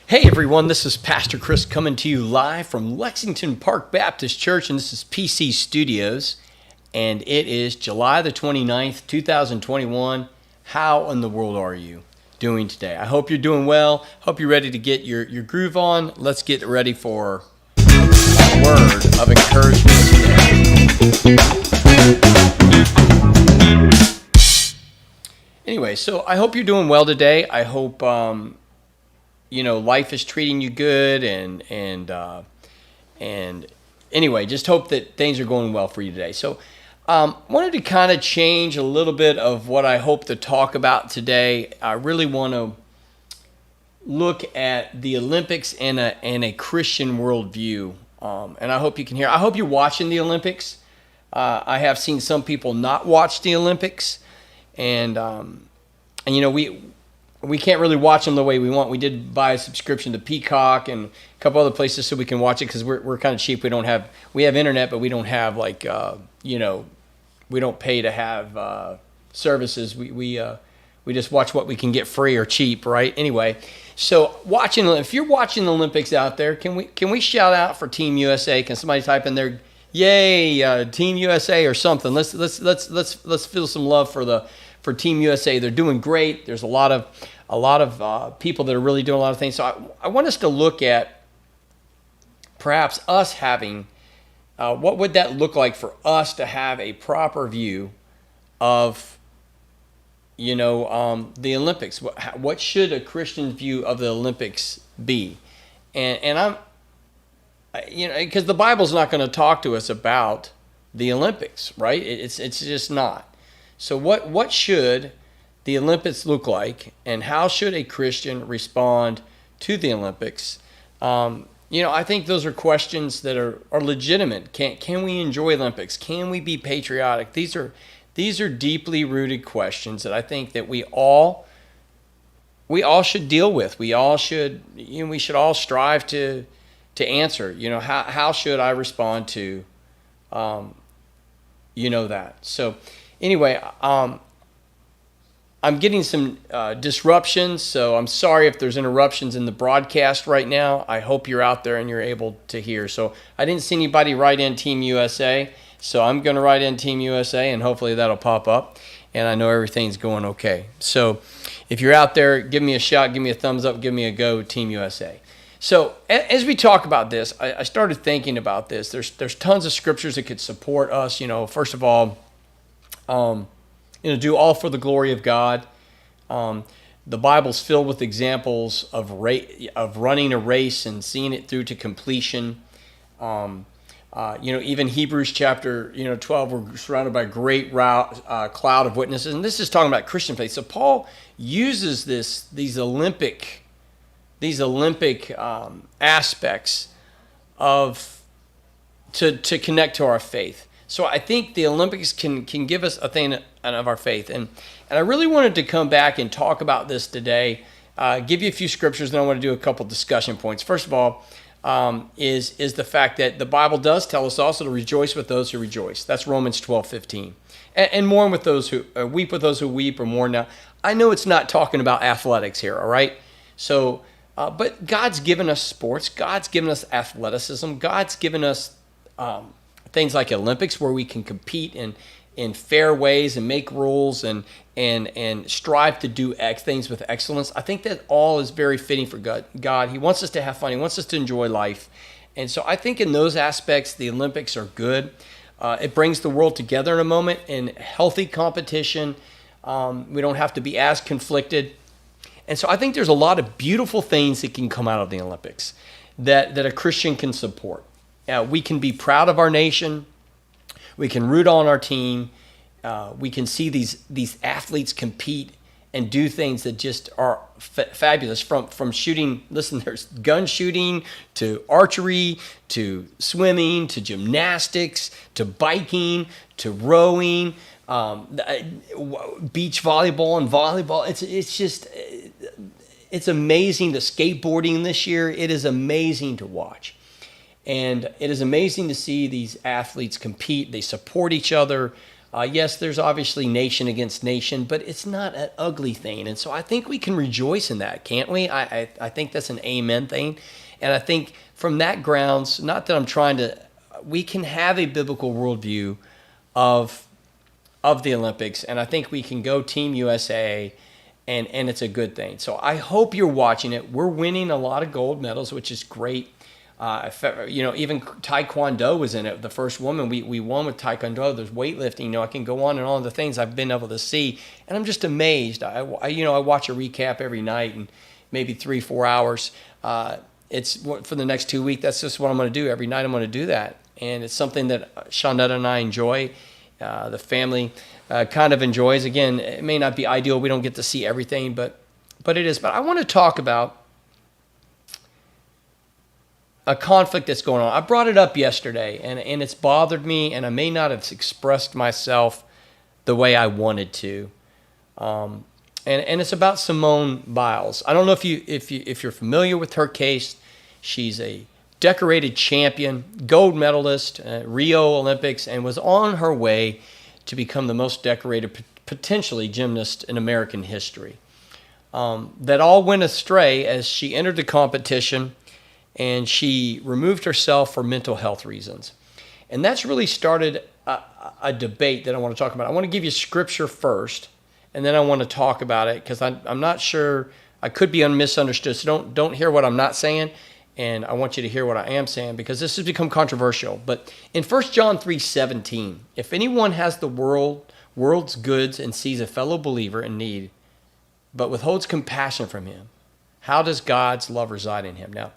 Hey everyone, this is Pastor Chris coming to you live from Lexington Park Baptist Church, and this is PC Studios, and it is July the 29th, 2021. How in the world are you doing today? I hope you're doing well. Hope you're ready to get your groove on. Let's get ready for a word of encouragement today. Anyway, so I hope you're doing well today. I hope life is treating you good, and anyway, just hope that things are going well for you today. So, wanted to kind of change a little bit of what I hope to talk about today. I really want to look at the Olympics in a Christian worldview, and I hope you can hear. I hope you're watching the Olympics. I have seen some people not watch the Olympics, and we can't really watch them the way we want. We did buy a subscription to Peacock and a couple other places so we can watch it because we're kind of cheap. We have internet, but we don't have we don't pay to have services. We just watch what we can get free or cheap, right? Anyway, so if you're watching the Olympics out there, can we shout out for Team USA? Can somebody type in there, "Yay, Team USA" or something? Let's feel some love for Team USA. They're doing great. There's a lot of people that are really doing a lot of things. So I want us to look at perhaps us having, what would that look like for us to have a proper view of, the Olympics? What should a Christian view of the Olympics be? And I'm, because the Bible's not going to talk to us about the Olympics, right? It's just not. So what should the Olympics look like, and how should a Christian respond to the Olympics? I think those are questions that are legitimate. Can we enjoy Olympics? Can we be patriotic? These are deeply rooted questions that I think that we all should deal with. We should all strive to answer. How should I respond to that? So anyway, I'm getting some disruptions, so I'm sorry if there's interruptions in the broadcast right now. I hope you're out there and you're able to hear. So I didn't see anybody write in Team USA, so I'm going to write in Team USA, and hopefully that'll pop up, and I know everything's going okay. So if you're out there, give me a shout, give me a thumbs up, give me a go, Team USA. So as we talk about this, I started thinking about this. There's tons of scriptures that could support us. First of all, do all for the glory of God. The Bible's filled with examples of running a race and seeing it through to completion. Even Hebrews chapter 12, we're surrounded by a great cloud of witnesses, and this is talking about Christian faith. So Paul uses these Olympic aspects to connect to our faith. So I think the Olympics can give us a thing of our faith. And I really wanted to come back and talk about this today, give you a few scriptures, then I want to do a couple discussion points. First of all, is the fact that the Bible does tell us also to rejoice with those who rejoice. That's Romans 12:15. And mourn with those who weep with those who weep, or mourn now. I know it's not talking about athletics here, all right? So, but God's given us sports. God's given us athleticism. God's given us things like Olympics, where we can compete in fair ways and make rules and strive to do things with excellence. I think that all is very fitting for God. He wants us to have fun. He wants us to enjoy life. And so I think in those aspects, the Olympics are good. It brings the world together in a moment in healthy competition. We don't have to be as conflicted. And so I think there's a lot of beautiful things that can come out of the Olympics that a Christian can support. We can be proud of our nation. We can root on our team. We can see these athletes compete and do things that just are fabulous. From shooting, listen, there's gun shooting to archery to swimming to gymnastics to biking to rowing, beach volleyball and volleyball. It's amazing. The skateboarding this year, it is amazing to watch. And it is amazing to see these athletes compete. They support each other. Yes, there's obviously nation against nation, but it's not an ugly thing. And so I think we can rejoice in that, can't we? I think that's an amen thing. And I think from that grounds, not that I'm trying to, we can have a biblical worldview of the Olympics, and I think we can go Team USA, and it's a good thing. So I hope you're watching it. We're winning a lot of gold medals, which is great. Even Taekwondo was in it. The first woman we won with Taekwondo. There's weightlifting. I can go on and on the things I've been able to see, and I'm just amazed. I watch a recap every night, and maybe 3-4 hours. It's for the next 2 weeks. That's just what I'm going to do every night. I'm going to do that, and it's something that Shawnetta and I enjoy. The family kind of enjoys. Again, it may not be ideal. We don't get to see everything, but it is. But I want to talk about a conflict that's going on. I brought it up yesterday, and it's bothered me, and I may not have expressed myself the way I wanted to. And it's about Simone Biles. I don't know if you're familiar with her case. She's a decorated champion, gold medalist at Rio Olympics, and was on her way to become the most decorated, potentially, gymnast in American history. That all went astray as she entered the competition, and she removed herself for mental health reasons. And that's really started a debate that I want to talk about. I want to give you scripture first, and then I want to talk about it, because I'm not sure, I could be misunderstood. So don't hear what I'm not saying, and I want you to hear what I am saying, because this has become controversial. But in 1 John 3:17, if anyone has the world's goods and sees a fellow believer in need, but withholds compassion from him, how does God's love reside in him? Now,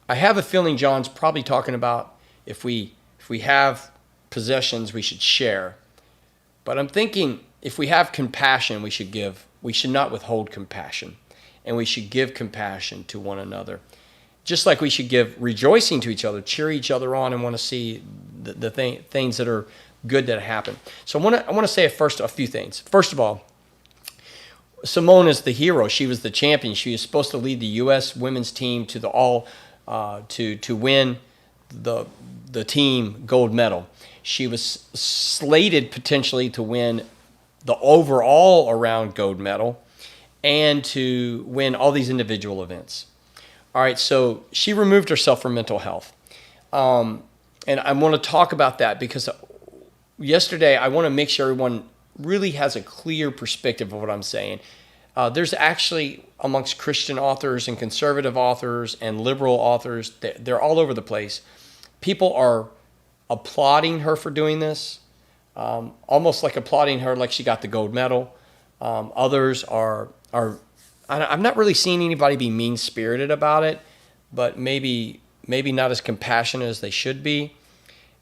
I have a feeling John's probably talking about if we have possessions, we should share. But I'm thinking if we have compassion, we should give. We should not withhold compassion, and we should give compassion to one another. Just like we should give rejoicing to each other, cheer each other on, and want to see the things that are good that happen. So I want to say a few things. First of all, Simone is the hero. She was the champion. She was supposed to lead the U.S. women's team to to win the team gold medal. She was slated potentially to win the overall around gold medal and to win all these individual events. All right, so she removed herself from mental health. And I want to talk about that because yesterday I want to make sure everyone really has a clear perspective of what I'm saying. There's actually, amongst Christian authors and conservative authors and liberal authors, they're all over the place. People are applauding her for doing this, almost like applauding her like she got the gold medal. Others are I'm not really seeing anybody be mean-spirited about it, but maybe not as compassionate as they should be.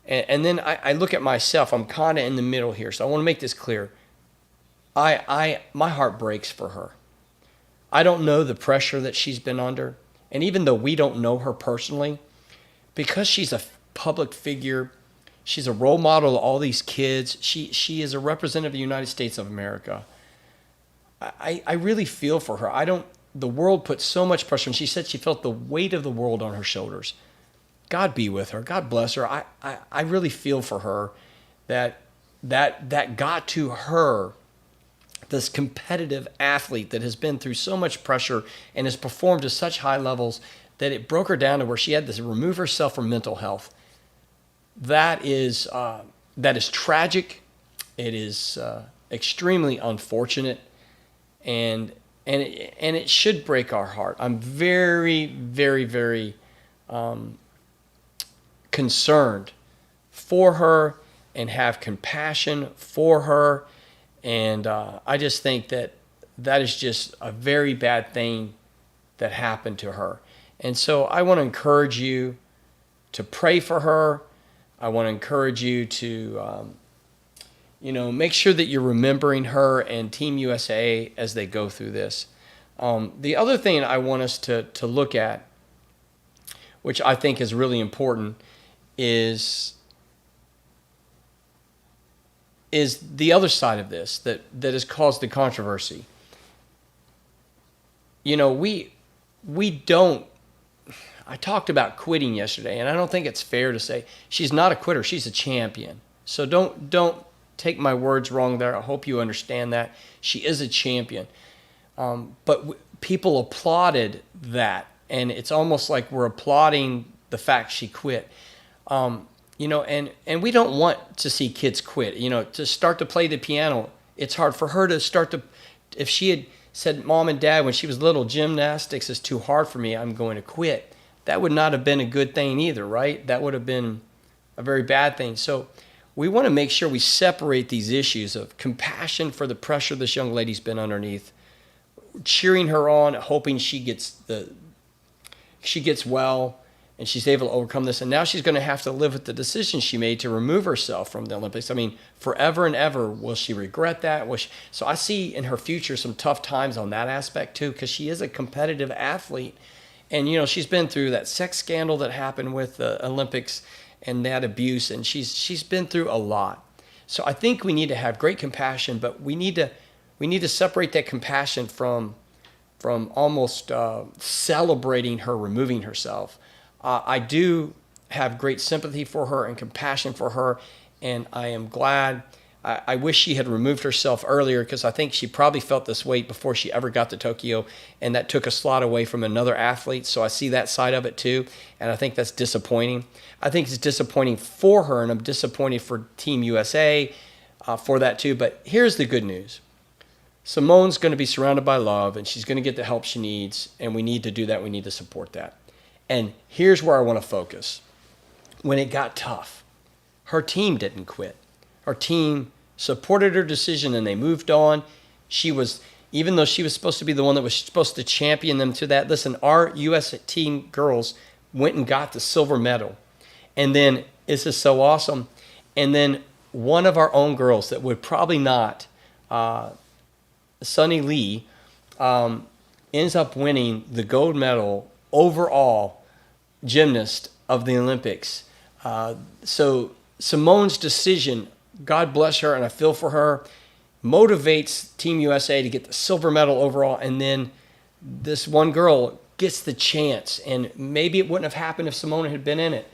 And then I look at myself. I'm kind of in the middle here, so I want to make this clear. My heart breaks for her. I don't know the pressure that she's been under, and even though we don't know her personally, because she's a public figure, she's a role model to all these kids. She is a representative of the United States of America. I really feel for her. The world put so much pressure, and she said she felt the weight of the world on her shoulders. God be with her. God bless her. I really feel for her that got to her, this competitive athlete that has been through so much pressure and has performed to such high levels that it broke her down to where she had to remove herself from mental health. That is tragic. It is extremely unfortunate, and it should break our heart. I'm very, very, very concerned for her and have compassion for her. And I just think that is just a very bad thing that happened to her. And so I want to encourage you to pray for her. I want to encourage you to, make sure that you're remembering her and Team USA as they go through this. The other thing I want us to look at, which I think is really important, is the other side of this that has caused the controversy. We don't. I talked about quitting yesterday, and I don't think it's fair to say she's not a quitter. She's a champion. So don't take my words wrong there. I hope you understand that. She is a champion. But people applauded that, and it's almost like we're applauding the fact she quit. And we don't want to see kids quit. To start to play the piano, it's hard for her to start to. If she had said, "Mom and Dad, when she was little, gymnastics is too hard for me, I'm going to quit," that would not have been a good thing either, right? That would have been a very bad thing. So we want to make sure we separate these issues of compassion for the pressure this young lady's been underneath, cheering her on, hoping she gets well and she's able to overcome this. And now she's going to have to live with the decision she made to remove herself from the Olympics. I mean, forever and ever, will she regret that? So I see in her future some tough times on that aspect too, because she is a competitive athlete. And, she's been through that sex scandal that happened with the Olympics and that abuse, and she's been through a lot. So I think we need to have great compassion, but we need to separate that compassion from almost celebrating her removing herself. I do have great sympathy for her and compassion for her, and I am glad. I wish she had removed herself earlier, because I think she probably felt this weight before she ever got to Tokyo, and that took a slot away from another athlete. So I see that side of it too, and I think that's disappointing. I think it's disappointing for her, and I'm disappointed for Team USA for that too. But here's the good news. Simone's going to be surrounded by love, and she's going to get the help she needs, and we need to do that. We need to support that. And here's where I want to focus. When it got tough, her team didn't quit. Her team supported her decision, and they moved on. Even though she was supposed to be the one that was supposed to champion them to that. Listen, our U.S. team girls went and got the silver medal. And then, this is so awesome. And then one of our own girls that would probably not, Sunny Lee, ends up winning the gold medal overall gymnast of the Olympics. So Simone's decision, God bless her, and I feel for her, motivates Team USA to get the silver medal overall, and then this one girl gets the chance. And maybe it wouldn't have happened if Simone had been in it,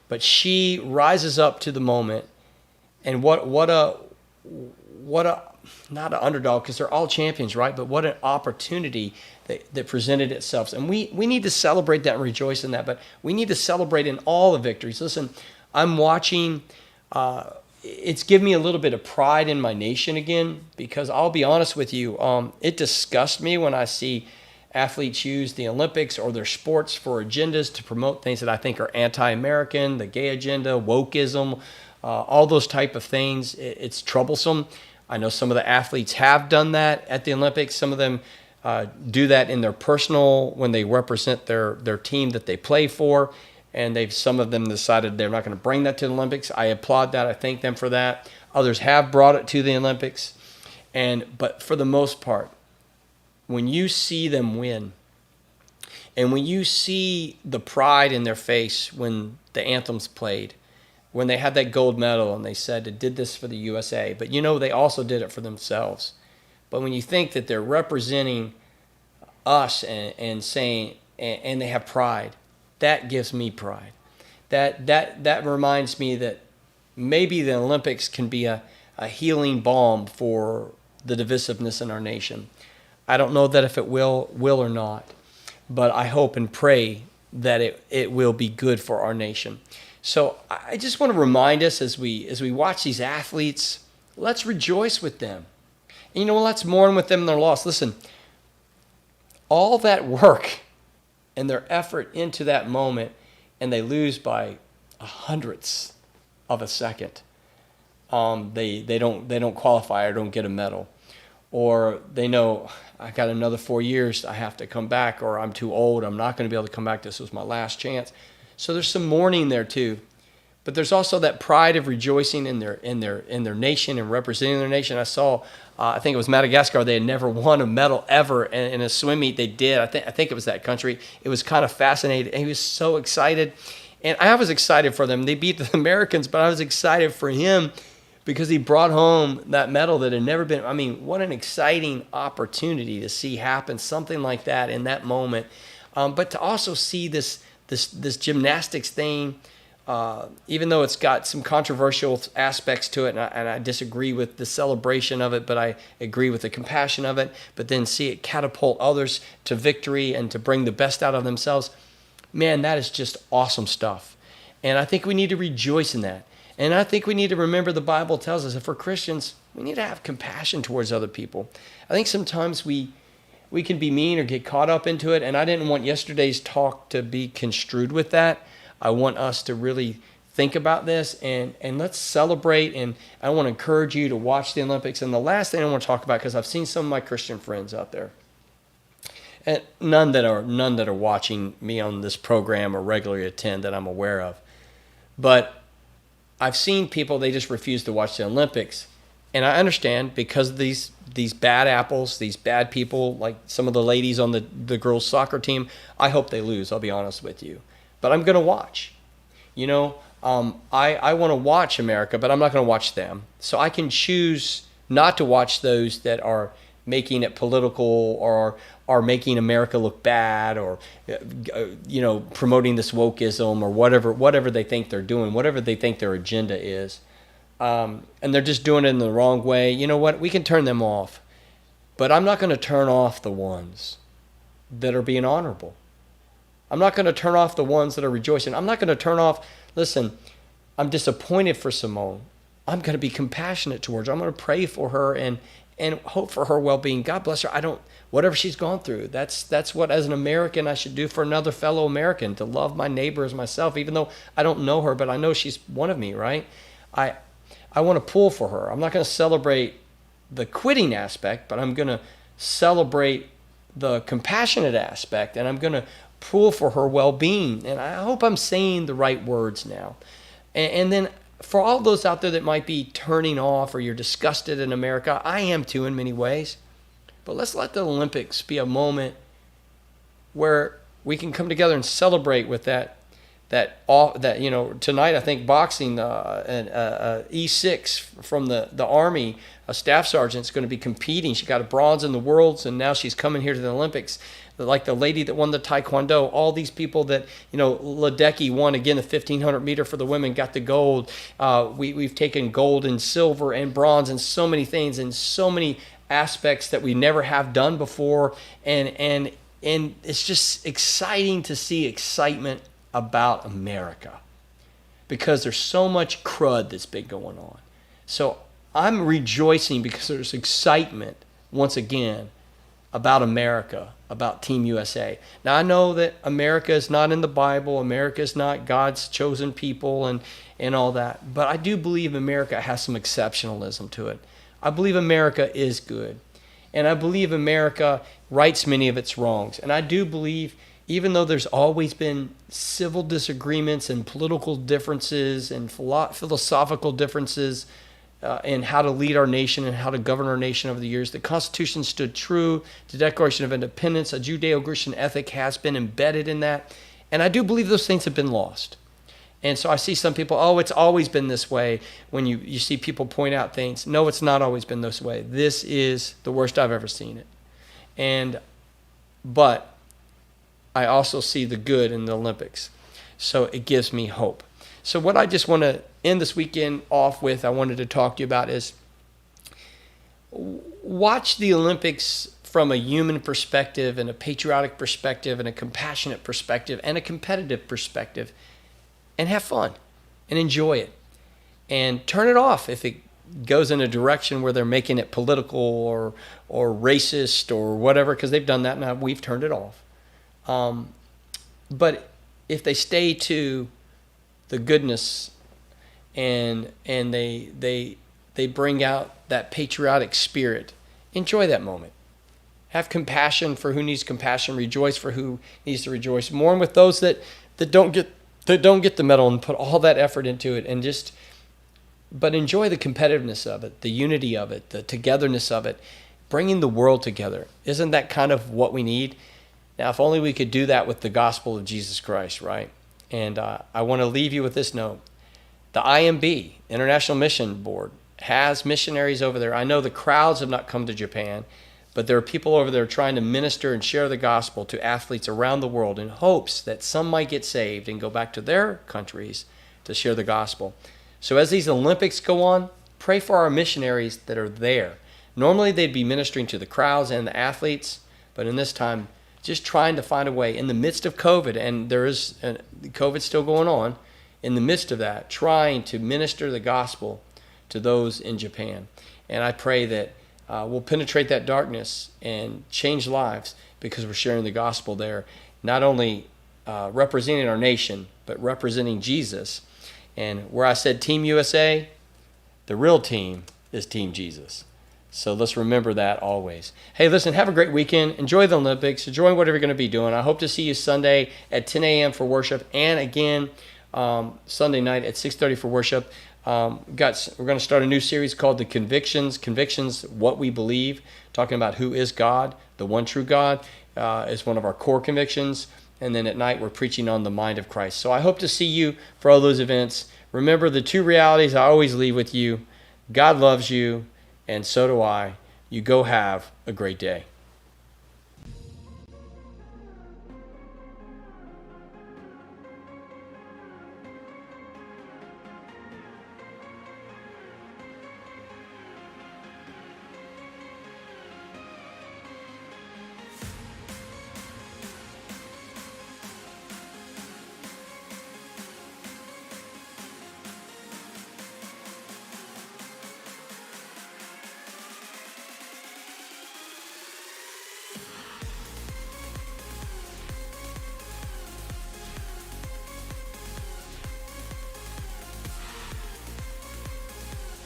but she rises up to the moment. And what a not an underdog, because they're all champions, right? But what an opportunity that presented itself. And we need to celebrate that and rejoice in that, but we need to celebrate in all the victories. Listen, I'm watching, it's given me a little bit of pride in my nation again, because I'll be honest with you, it disgusts me when I see athletes use the Olympics or their sports for agendas to promote things that I think are anti-American, the gay agenda, wokeism, all those type of things. It's troublesome. I know some of the athletes have done that at the Olympics. Some of them do that in their personal, when they represent their team that they play for, and some of them decided they're not going to bring that to the Olympics. I applaud that. I thank them for that. Others have brought it to the Olympics, but for the most part, when you see them win, and when you see the pride in their face when the anthems played, when they had that gold medal and they said it did this for the USA, but they also did it for themselves. But when you think that they're representing us and saying, and they have pride, that gives me pride. That reminds me that maybe the Olympics can be a healing balm for the divisiveness in our nation. I don't know that if it will or not, but I hope and pray that it will be good for our nation. So I just want to remind us as we watch these athletes, let's rejoice with them. And let's mourn with them in their loss. Listen, all that work and their effort into that moment, and they lose by a hundredths of a second. They don't qualify or don't get a medal, or they know I got another 4 years, I have to come back, or I'm too old, I'm not going to be able to come back. This was my last chance. So there's some mourning there too, but there's also that pride of rejoicing in their nation and representing their nation. I saw, I think it was Madagascar. They had never won a medal ever in a swim meet. They did. I think it was that country. It was kind of fascinating. And he was so excited, and I was excited for them. They beat the Americans, but I was excited for him because he brought home that medal that had never been. I mean, what an exciting opportunity to see happen, something like that in that moment. But to also see this gymnastics thing even though it's got some controversial aspects to it, and I disagree with the celebration of it, but I agree with the compassion of it, but then see it catapult others to victory and to bring the best out of themselves, man, that is just awesome stuff. And I think we need to rejoice in that. And I think we need to remember the Bible tells us that for Christians, we need to have compassion towards other people. I think sometimes we can be mean or get caught up into it, and I didn't want yesterday's talk to be construed with that. I want us to really think about this and let's celebrate. And I want to encourage you to watch the Olympics. And the last thing I want to talk about, because I've seen some of my Christian friends out there, and none that are watching me on this program or regularly attend that I'm aware of, but I've seen people, they just refuse to watch the Olympics. And I understand, because of these bad apples, these bad people, like some of the ladies on the girls' soccer team, I hope they lose, I'll be honest with you. But I'm going to watch. You know, I want to watch America, but I'm not going to watch them. So I can choose not to watch those that are making it political or are making America look bad, or, you know, promoting this wokeism or whatever they think they're doing, whatever they think their agenda is. And they're just doing it in the wrong way. You know what? We can turn them off. But I'm not going to turn off the ones that are being honorable. I'm not going to turn off the ones that are rejoicing. I'm not going to turn off, listen, I'm disappointed for Simone. I'm going to be compassionate towards her. I'm going to pray for her and hope for her well-being. God bless her. Whatever she's gone through, that's what, as an American, I should do for another fellow American, to love my neighbor as myself, even though I don't know her, but I know she's one of me, right? I want to pull for her. I'm not going to celebrate the quitting aspect, but I'm going to celebrate the compassionate aspect, and I'm going to pull for her well-being. And I hope I'm saying the right words now. And then for all those out there that might be turning off, or you're disgusted in America, I am too in many ways. But let's let the Olympics be a moment where we can come together and celebrate with that you know, tonight I think boxing, an E6 from the Army, a staff sergeant, is going to be competing. She got a bronze in the Worlds, and now she's coming here to the Olympics. Like the lady that won the Taekwondo, all these people that, you know, Ledecky won again the 1500 meter for the women, got the gold. We've taken gold and silver and bronze and so many things and so many aspects that we never have done before, and it's just exciting to see excitement about America, because there's so much crud that's been going on. So I'm rejoicing because there's excitement once again about America, about Team USA. Now I know that America is not in the Bible, America is not God's chosen people and all that, but I do believe America has some exceptionalism to it. I believe America is good, and I believe America rights many of its wrongs. And I do believe, even though there's always been civil disagreements and political differences and philosophical differences in how to lead our nation and how to govern our nation over the years, the Constitution stood true. The Declaration of Independence, a Judeo-Christian ethic has been embedded in that. And I do believe those things have been lost. And so I see some people, oh, it's always been this way. When you see people point out things, no, it's not always been this way. This is the worst I've ever seen it. But I also see the good in the Olympics. So it gives me hope. So what I just want to end this weekend off with, I wanted to talk to you about, is watch the Olympics from a human perspective and a patriotic perspective and a compassionate perspective and a competitive perspective, and have fun and enjoy it. And turn it off if it goes in a direction where they're making it political or racist or whatever, because they've done that now. We've turned it off. But if they stay to the goodness and they bring out that patriotic spirit, enjoy that moment. Have compassion for who needs compassion. Rejoice for who needs to rejoice. Mourn with those that don't get the medal and put all that effort into it, but enjoy the competitiveness of it, the unity of it, the togetherness of it, bringing the world together. Isn't that kind of what we need? Now, if only we could do that with the gospel of Jesus Christ, right? And I want to leave you with this note. The IMB, International Mission Board, has missionaries over there. I know the crowds have not come to Japan, but there are people over there trying to minister and share the gospel to athletes around the world in hopes that some might get saved and go back to their countries to share the gospel. So as these Olympics go on, pray for our missionaries that are there. Normally they'd be ministering to the crowds and the athletes, but in this time, just trying to find a way in the midst of COVID, and there is COVID still going on, in the midst of that, trying to minister the gospel to those in Japan. And I pray that we'll penetrate that darkness and change lives because we're sharing the gospel there, not only representing our nation, but representing Jesus. And where I said Team USA, the real team is Team Jesus. So let's remember that always. Hey, listen, have a great weekend. Enjoy the Olympics. Enjoy whatever you're going to be doing. I hope to see you Sunday at 10 a.m. for worship, and again Sunday night at 6:30 for worship. We're going to start a new series called The Convictions. Convictions, what we believe, talking about who is God, the one true God, is one of our core convictions. And then at night, we're preaching on the mind of Christ. So I hope to see you for all those events. Remember the two realities I always leave with you. God loves you, and so do I. You go have a great day.